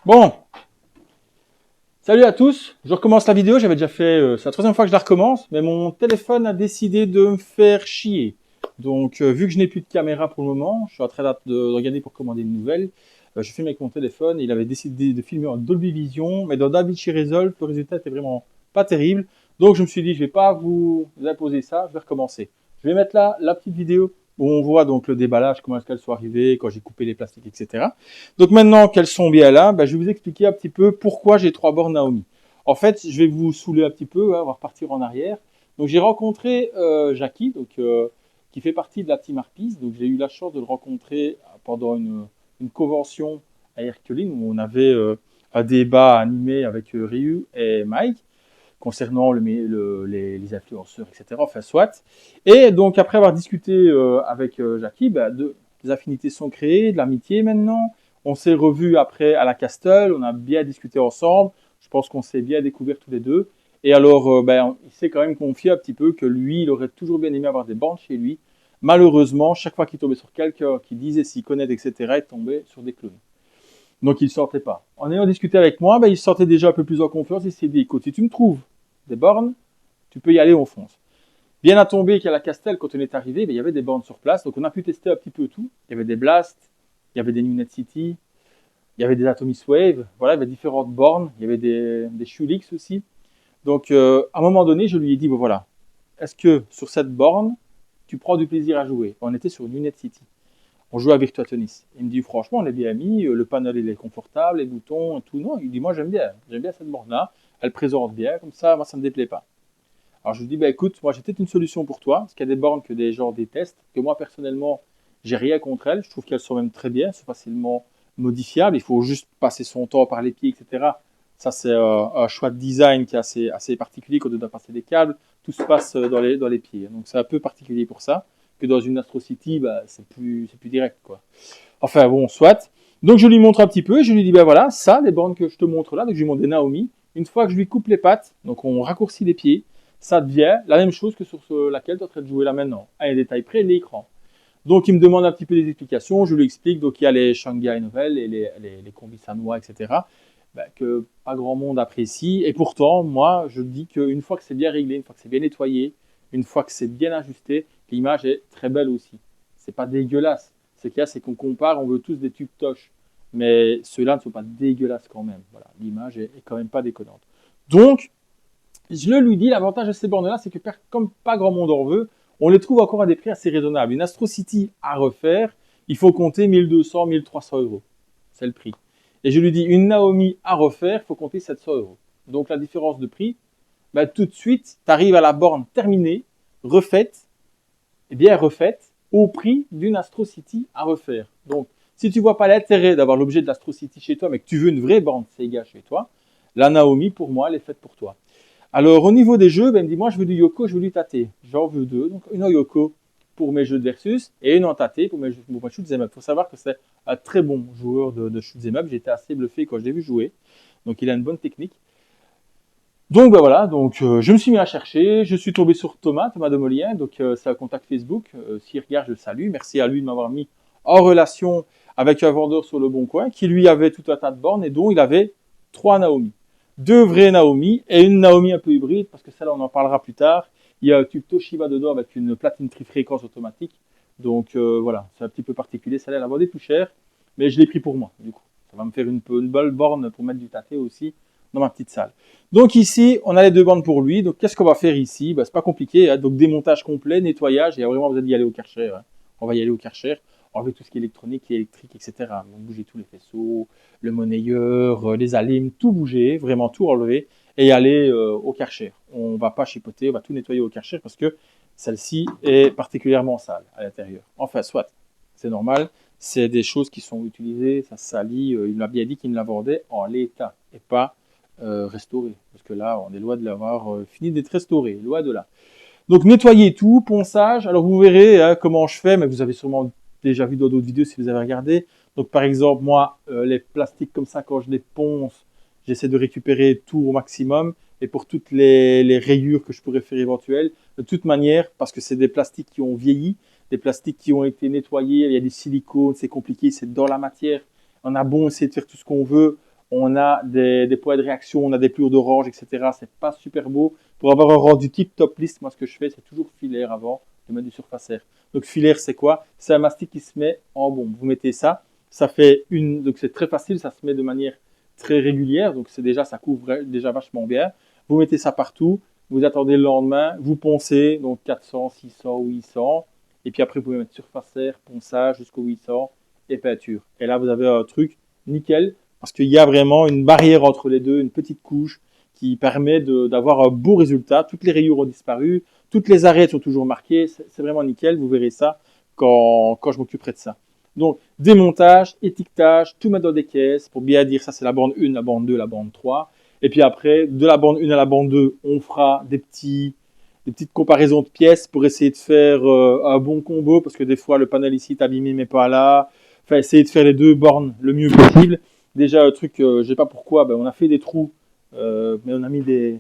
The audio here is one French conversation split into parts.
Bon, salut à tous, je recommence la vidéo, j'avais déjà fait, c'est la troisième fois que je la recommence, mais mon téléphone a décidé de me faire chier. Donc vu que je n'ai plus de caméra pour le moment, je suis en train de regarder pour commander une nouvelle, je filme avec mon téléphone, et il avait décidé de filmer en Dolby Vision, mais dans DaVinci Resolve, le résultat était vraiment pas terrible. Donc je me suis dit, je vais pas vous imposer ça, je vais recommencer. Je vais mettre là la petite vidéo où on voit donc le déballage, comment est-ce qu'elles sont arrivées, quand j'ai coupé les plastiques, etc. Donc maintenant qu'elles sont bien là, je vais vous expliquer un petit peu pourquoi j'ai 3 bornes Naomi. En fait, je vais vous saouler un petit peu, on va repartir en arrière. Donc j'ai rencontré Jackie, qui fait partie de la team Harpies. Donc j'ai eu la chance de le rencontrer pendant une convention à Herculine où on avait un débat animé avec Ryu et Mike concernant les influenceurs, etc. Enfin, soit. Et donc, après avoir discuté avec Jackie, des affinités sont créées, de l'amitié maintenant. On s'est revus après à la Castle, on a bien discuté ensemble. Je pense qu'on s'est bien découvert tous les deux. Et alors, il s'est quand même confié un petit peu que lui, il aurait toujours bien aimé avoir des bornes chez lui. Malheureusement, chaque fois qu'il tombait sur quelqu'un qui disait s'y connaître, etc., il tombait sur des clowns. Donc il ne sortait pas. En ayant discuté avec moi, il sortait déjà un peu plus en confiance. Il s'est dit, écoute, si tu me trouves des bornes, tu peux y aller, on fonce. Bien à tomber qu'à la Castel, quand on est arrivé, il y avait des bornes sur place. Donc on a pu tester un petit peu tout. Il y avait des Blast, il y avait des New Net City, il y avait des Atomis Wave. Voilà, il y avait différentes bornes. Il y avait des Shulix aussi. Donc à un moment donné, je lui ai dit, bon voilà, est-ce que sur cette borne, tu prends du plaisir à jouer? On était sur New Net City. On jouait à Virtua Tennis. Il me dit, franchement, on est bien mis, le panel il est confortable, les boutons, tout. Non, il dit, moi j'aime bien cette borne-là, elle présente bien, comme ça, moi ça ne me déplaît pas. Alors je lui dis, écoute, moi j'ai peut-être une solution pour toi, parce qu'il y a des bornes que des gens détestent, que moi personnellement, j'ai rien contre elles, je trouve qu'elles sont même très bien, sont facilement modifiables, il faut juste passer son temps par les pieds, etc. Ça c'est un choix de design qui est assez particulier, quand on doit passer des câbles, tout se passe dans les pieds. Donc c'est un peu particulier pour ça que dans une Astro City, c'est plus direct, quoi. Enfin bon, soit. Donc je lui montre un petit peu, et je lui dis, voilà, ça, les bornes que je te montre là, donc je lui montre des Naomi. Une fois que je lui coupe les pattes, donc on raccourcit les pieds, ça devient la même chose que sur laquelle tu es en train de jouer là maintenant. À un détail près, l'écran. Donc il me demande un petit peu des explications, je lui explique, donc il y a les Shanghai Novel et les combis sanois, etc. Que pas grand monde apprécie. Et pourtant, moi, je dis qu'une fois que c'est bien réglé, une fois que c'est bien nettoyé, une fois que c'est bien ajusté, l'image est très belle aussi. C'est pas dégueulasse. Ce qu'il y a, c'est qu'on compare, on veut tous des tubes toches. Mais ceux-là ne sont pas dégueulasses quand même. Voilà, l'image est quand même pas déconnante. Donc, je le lui dis, l'avantage de ces bornes-là, c'est que comme pas grand monde en veut, on les trouve encore à des prix assez raisonnables. Une Astro City à refaire, il faut compter 1200, 1300 euros. C'est le prix. Et je lui dis, une Naomi à refaire, il faut compter 700 euros. Donc la différence de prix, tout de suite, tu arrives à la borne terminée, refaite, et bien refaite, au prix d'une Astro City à refaire. Donc, si tu vois pas l'intérêt d'avoir l'objet de l'Astro City chez toi, mais que tu veux une vraie borne Sega chez toi, la Naomi, pour moi, elle est faite pour toi. Alors, au niveau des jeux, il me dit, moi, je veux du Yoko, je veux du Tate. J'en veux deux. Donc, une en Yoko pour mes jeux de versus et une en Tate pour mes shoot'em up. Il faut savoir que c'est un très bon joueur de shoot'em up. J'étais assez bluffé quand je l'ai vu jouer. Donc, il a une bonne technique. Donc, voilà. Donc, je me suis mis à chercher. Je suis tombé sur Thomas Demolien. Donc, c'est un contact Facebook. S'il regarde, je le salue. Merci à lui de m'avoir mis en relation avec un vendeur sur le Bon Coin qui, lui, avait tout un tas de bornes et dont il avait 3 Naomi. 2 vraies Naomi et une Naomi un peu hybride, parce que celle-là, on en parlera plus tard. Il y a un tube Toshiba dedans avec une platine trifréquence automatique. Donc voilà, c'est un petit peu particulier. Celle-là, elle a vendu plus cher, mais je l'ai pris pour moi, du coup. Ça va me faire une belle borne pour mettre du tâté aussi dans ma petite salle. Donc ici, on a les 2 bornes pour lui. Donc qu'est-ce qu'on va faire ici? C'est pas compliqué. Donc démontage complet, nettoyage. Il y a vraiment besoin d'y aller au Karcher. On va y aller au Karcher. Enlever tout ce qui est électronique et électrique, etc. Donc bouger tous les faisceaux, le monnayeur, les alimes, tout bouger, vraiment tout enlever et aller au Karcher. On ne va pas chipoter, on va tout nettoyer au Karcher parce que celle-ci est particulièrement sale à l'intérieur. Enfin, soit, c'est normal, c'est des choses qui sont utilisées, ça salit. Il m'a bien dit qu'il me la vendait en l'état et pas restauré. Parce que là, on est loin de l'avoir fini d'être restauré, loin de là. Donc nettoyer tout, ponçage. Alors vous verrez comment je fais, mais vous avez sûrement déjà vu dans d'autres vidéos si vous avez regardé. Donc par exemple, moi, les plastiques comme ça, quand je les ponce, j'essaie de récupérer tout au maximum. Et pour toutes les rayures que je pourrais faire éventuelles, de toute manière, parce que c'est des plastiques qui ont vieilli, des plastiques qui ont été nettoyés, il y a des silicones, c'est compliqué, c'est dans la matière. On a bon essayer de faire tout ce qu'on veut. On a des points de réaction, on a des plures d'orange, etc. C'est pas super beau. Pour avoir un rendu tip top liste, moi ce que je fais, c'est toujours filaire avant de mettre du surface air. Donc filaire, c'est quoi? C'est un mastic qui se met en bombe. Vous mettez ça, ça fait donc c'est très facile, ça se met de manière très régulière, donc c'est déjà, ça couvre déjà vachement bien. Vous mettez ça partout, vous attendez le lendemain, vous poncez, donc 400, 600, 800, et puis après vous pouvez mettre surface air, ponçage jusqu'au 800 et peinture. Et là vous avez un truc nickel, parce qu'il y a vraiment une barrière entre les deux, une petite couche qui permet d'avoir un beau résultat. Toutes les rayures ont disparu, toutes les arêtes sont toujours marquées, c'est vraiment nickel, vous verrez ça quand je m'occuperai de ça. Donc, démontage, étiquetage, tout mettre dans des caisses pour bien dire ça c'est la bande 1, la bande 2, la bande 3. Et puis après, de la bande 1 à la bande 2, on fera des petites comparaisons de pièces pour essayer de faire un bon combo parce que des fois le panel ici est abîmé mais pas là. Enfin, essayer de faire les deux bornes le mieux possible. Déjà, un truc, je sais pas pourquoi, on a fait des trous, mais on a mis des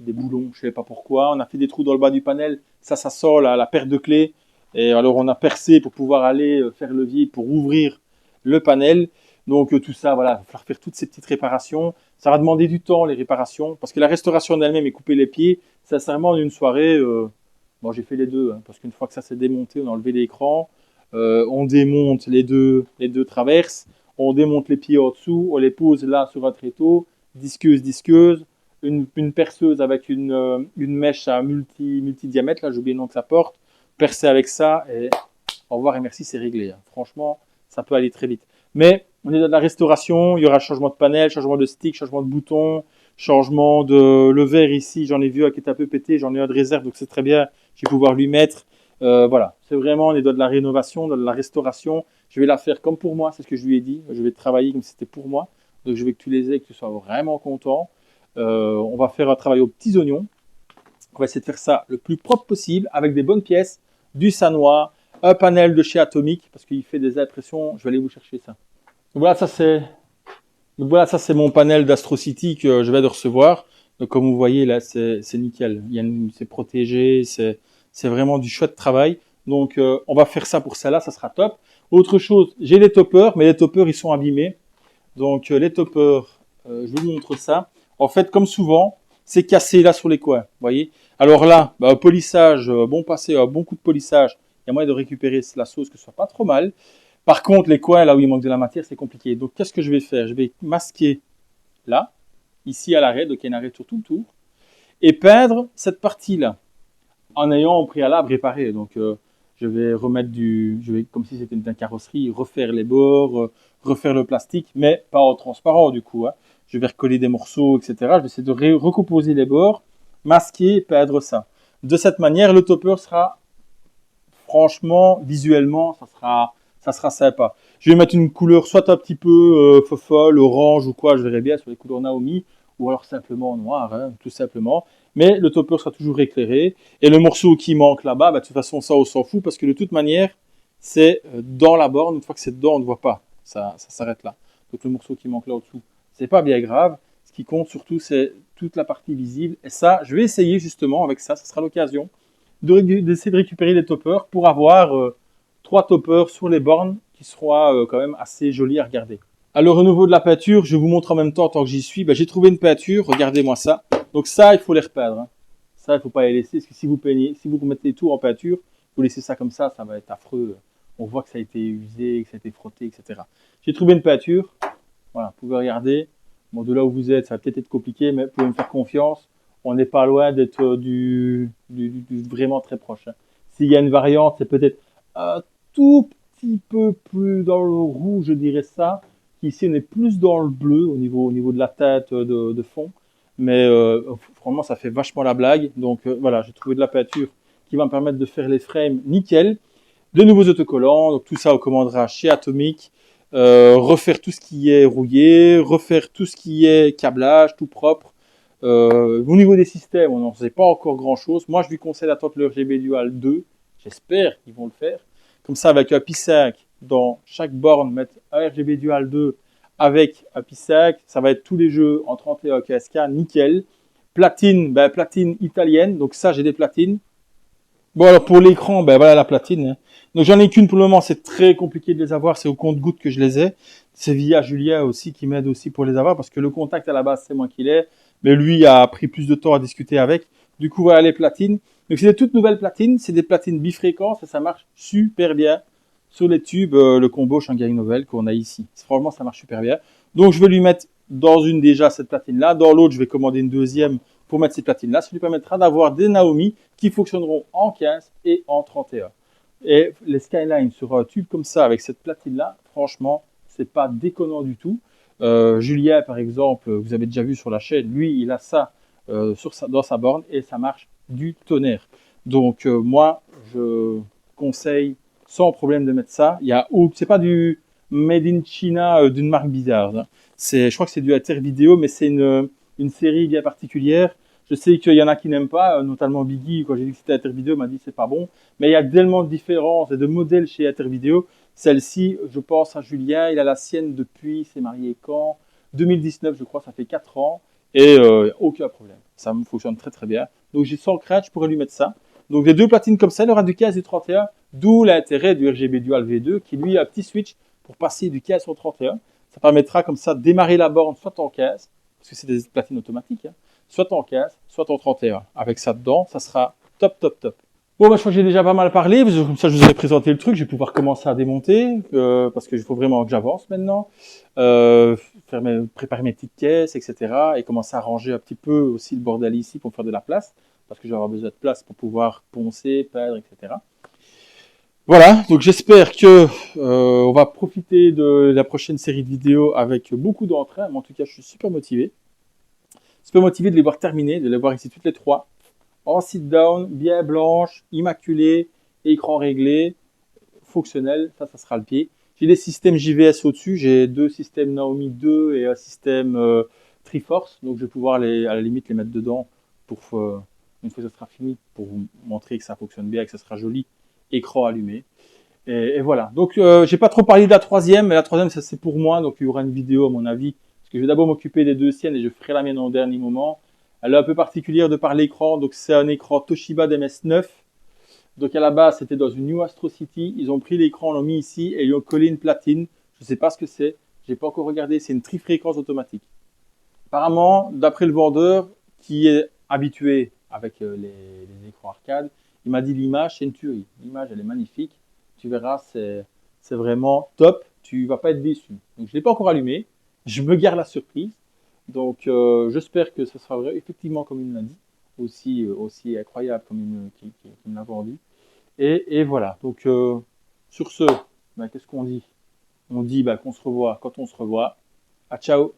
boulons, je sais pas pourquoi. On a fait des trous dans le bas du panel, ça sort la paire de clés. Et alors on a percé pour pouvoir aller faire levier pour ouvrir le panel. Donc tout ça, voilà, il va falloir faire toutes ces petites réparations. Ça va demander du temps, les réparations, parce que la restauration d'elle-même et couper les pieds, sincèrement, en une soirée, bon, j'ai fait les deux, parce qu'une fois que ça s'est démonté, on a enlevé l'écran, on démonte les deux traverses, on démonte les pieds en dessous, on les pose là sur un tréteau, disqueuse, une perceuse avec une mèche à multi-diamètre, là j'ai oublié le nom que ça porte, percer avec ça et au revoir et merci, c'est réglé. Franchement, ça peut aller très vite. Mais on est dans la restauration, il y aura changement de panel, changement de stick, changement de bouton, changement de le verre ici, j'en ai vu un qui est un peu pété, j'en ai un de réserve, donc c'est très bien, je vais pouvoir lui mettre. Voilà, c'est vraiment, on est dans de la rénovation, dans de la restauration. Je vais la faire comme pour moi, c'est ce que je lui ai dit. Je vais travailler comme si c'était pour moi. Donc je veux que tu les aies, que tu sois vraiment content. On va faire un travail aux petits oignons. On va essayer de faire ça le plus propre possible avec des bonnes pièces, du Sanois, un panel de chez Atomic parce qu'il fait des impressions. Je vais aller vous chercher ça. Donc voilà, ça c'est mon panel d'Astro City que je vais de recevoir. Donc comme vous voyez là, c'est nickel. C'est protégé, c'est vraiment du chouette travail. Donc on va faire ça pour ça là, ça sera top. Autre chose, j'ai des toppers, mais les toppers ils sont abîmés. Donc les toppers, je vous montre ça. En fait, comme souvent, c'est cassé là sur les coins. Vous voyez. Alors là, polissage, bon passé, bon coup de polissage. Il y a moyen de récupérer la sauce que ce soit pas trop mal. Par contre, les coins là où il manque de la matière, c'est compliqué. Donc qu'est-ce que je vais faire? Je vais masquer là, ici à l'arrêt, donc il y a une arrêt sur tout le tour, et peindre cette partie-là en ayant au préalable réparé. Donc je vais remettre comme si c'était une carrosserie, refaire les bords, refaire le plastique, mais pas en transparent du coup. Je vais recoller des morceaux, etc. Je vais essayer de recomposer les bords, masquer, peindre ça. De cette manière, le topper sera, franchement, visuellement, ça sera sympa. Je vais mettre une couleur soit un petit peu folle, orange ou quoi, je verrai bien sur les couleurs Naomi, ou alors simplement noir, tout simplement. Mais le topper sera toujours éclairé. Et le morceau qui manque là-bas, de toute façon, ça, on s'en fout, parce que de toute manière, c'est dans la borne. Une fois que c'est dedans, on ne voit pas. Ça s'arrête là. Donc le morceau qui manque là au-dessous, c'est pas bien grave. Ce qui compte surtout, c'est toute la partie visible. Et ça, je vais essayer justement avec ça. Ce sera l'occasion d'essayer de récupérer les toppers pour avoir 3 toppers sur les bornes qui seront quand même assez jolis à regarder. Alors au niveau de la peinture, je vous montre en même temps tant que j'y suis. J'ai trouvé une peinture, regardez-moi ça. Donc ça, il faut les repeindre. Ça, il ne faut pas les laisser, parce que si vous mettez tout en peinture, vous laissez ça comme ça va être affreux. On voit que ça a été usé, que ça a été frotté, etc. J'ai trouvé une peinture. Voilà, vous pouvez regarder. Bon, de là où vous êtes, ça va peut-être être compliqué, mais vous pouvez me faire confiance. On n'est pas loin d'être du vraiment très proche. S'il y a une variante, c'est peut-être un tout petit peu plus dans le rouge, je dirais ça. Ici, on est plus dans le bleu au niveau de la tête de fond. Mais franchement, ça fait vachement la blague. Donc voilà, j'ai trouvé de la peinture qui va me permettre de faire les frames nickel. De nouveaux autocollants, donc tout ça on commandera chez Atomic. Refaire tout ce qui est rouillé, refaire tout ce qui est câblage, tout propre. Au niveau des systèmes, on n'en sait pas encore grand-chose. Moi, je lui conseille d'attendre le RGB Dual 2. J'espère qu'ils vont le faire. Comme ça, avec un Pi5 dans chaque borne, mettre un RGB Dual 2 avec un Pi5. Ça va être tous les jeux en 31 KSK, nickel. Platine, platine italienne. Donc ça, j'ai des platines. Bon, alors pour l'écran, voilà la platine. Donc j'en ai qu'une pour le moment, c'est très compliqué de les avoir, c'est au compte-gouttes que je les ai. C'est via Julien aussi qui m'aide aussi pour les avoir parce que le contact à la base, c'est moi qui l'ai. Mais lui a pris plus de temps à discuter avec. Du coup, voilà les platines. Donc, c'est des toutes nouvelles platines. C'est des platines bifréquences et ça marche super bien sur les tubes, le combo Shanghai Novel qu'on a ici. Franchement, ça marche super bien. Donc, je vais lui mettre dans une déjà cette platine-là. Dans l'autre, je vais commander une deuxième pour mettre ces platines-là. Ça lui permettra d'avoir des Naomi qui fonctionneront en 15 et en 31. Et les Skyline sur un tube comme ça, avec cette platine-là, franchement, c'est pas déconnant du tout. Julien, par exemple, vous avez déjà vu sur la chaîne, lui, il a ça dans sa borne et ça marche du tonnerre. Donc, moi, je conseille sans problème de mettre ça. C'est pas du made in China d'une marque bizarre. Hein. Je crois que c'est du Inter Vidéo, mais c'est une série bien particulière. Je sais qu'il y en a qui n'aiment pas, notamment Biggie, quand j'ai dit que c'était Intervidéo, m'a dit que c'est pas bon. Mais il y a tellement de différences et de modèles chez Intervidéo. Celle-ci, je pense à Julien, il a la sienne depuis, s'est marié quand 2019, je crois, ça fait 4 ans. Et aucun problème. Ça me fonctionne très très bien. Donc j'ai sans crainte, je pourrais lui mettre ça. Donc les deux platines comme ça, il aura du 15 et du 31, d'où l'intérêt du RGB Dual V2 qui lui a un petit switch pour passer du 15 au 31. Ça permettra comme ça de démarrer la borne soit en 15, parce que c'est des platines automatiques, hein, soit en 15, soit en 31. Avec ça dedans, ça sera top, top, top. Bon, bah, je crois que j'ai déjà pas mal parlé, parce que comme ça je vous ai présenté le truc, je vais pouvoir commencer à démonter, parce qu'il faut vraiment que j'avance maintenant, préparer mes petites caisses, etc. Et commencer à ranger un petit peu aussi le bordel ici pour faire de la place, parce que je vais avoir besoin de place pour pouvoir poncer, peindre, etc. Voilà, donc j'espère que on va profiter de la prochaine série de vidéos avec beaucoup d'entrain, mais en tout cas je suis super motivé. Super motivé de les voir terminer, de les voir ici toutes les trois en sit-down, bien blanche, immaculée, écran réglé, fonctionnel, ça sera le pied. J'ai des systèmes JVS au-dessus, j'ai deux systèmes Naomi 2 et un système Triforce, donc je vais pouvoir à la limite les mettre dedans pour une fois que ça sera fini, pour vous montrer que ça fonctionne bien, que ça sera joli, écran allumé. Et voilà, donc j'ai pas trop parlé de la troisième, mais la troisième ça c'est pour moi, donc il y aura une vidéo à mon avis, parce que je vais d'abord m'occuper des deux siennes et je ferai la mienne au dernier moment. Elle est un peu particulière de par l'écran, donc c'est un écran Toshiba DMS9. Donc à la base, c'était dans une New Astro City. Ils ont pris l'écran, l'ont mis ici et ils ont collé une platine. Je ne sais pas ce que c'est. J'ai pas encore regardé. C'est une trifréquence automatique. Apparemment, d'après le vendeur qui est habitué avec les écrans arcade, il m'a dit l'image, c'est une tuerie. L'image, elle est magnifique. Tu verras, c'est vraiment top. Tu vas pas être déçu. Donc je l'ai pas encore allumé. Je me garde la surprise. Donc j'espère que ce sera vrai, effectivement comme il me l'a dit, aussi incroyable comme il me l'a vendu. Et voilà. Donc sur ce, ben, qu'est-ce qu'on dit? On dit ben, qu'on se revoit quand on se revoit. À ciao.